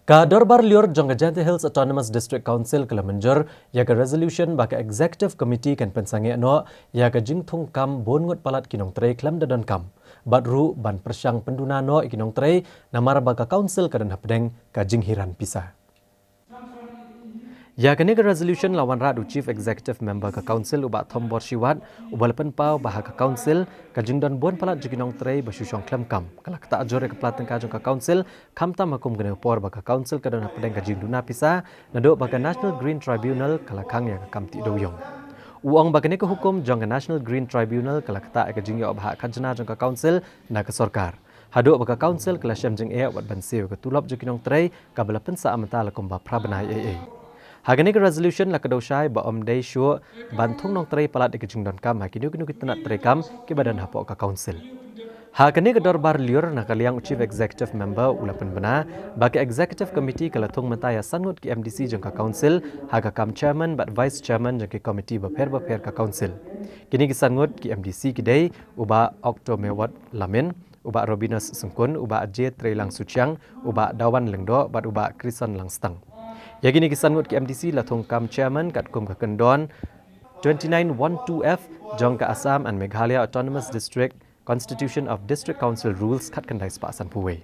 Ka Dorbar Lior Jong Ajante Hills Autonomous District Council kala menjur ya ka resolution baka executive committee kan pensange no ya ka jingthung kam bongut palat kinong trei klam dadon kam badru ban persyang penduna no kinong trei namar baka council kadan hapdeng ka jinghiran pisah. Ya kini ke resolution lawan radu chief executive member ke council ubat Thombor Shiwat ubalepan pau bahag ke council ka jingdon bon palat jiginong trei basyusong klem kam kala kata ajore ke pelatan ka jong ke council kam tam makum gene por baka council ka don pedeng ka jingduna pisa nado baka National Green Tribunal kala kang ya kam ti doyong uang bagane ke hukum jong ke National Green Tribunal kala kata ka jingyo bahag kajna jong ke council na ke sarkar hado baka council kala syam jing e wat bansiu ke tulop jiginong trei ka balapan sa amata lakum ba prabanai AA Hagani ke resolution la kedosai ba omdei syu bantung nong trei palat ke jingdon kam hakinu kinu kitanat trei kam ke badan hapo ka council. Hagani ke dorbar liur na kaliang chief executive member ulapan bena bagi executive committee kalatung mentaya sangut ki MDC jeng ka council haga kam chairman but vice chairman jeng ki committee beper ka council. Kini ki sangut ki MDC kidai uba Oktomewat Lamin uba Robinus Sungkun uba Ajay Trailang Suciang uba Dawan Lengdo bat uba Krison Langstang. Yang ini kisan ngut ke MDC la thongkam chairman kat kum ka kendon 2912F jong ka Assam and Meghalaya Autonomous District Constitution of District Council Rules kat kendai sepasan puwe.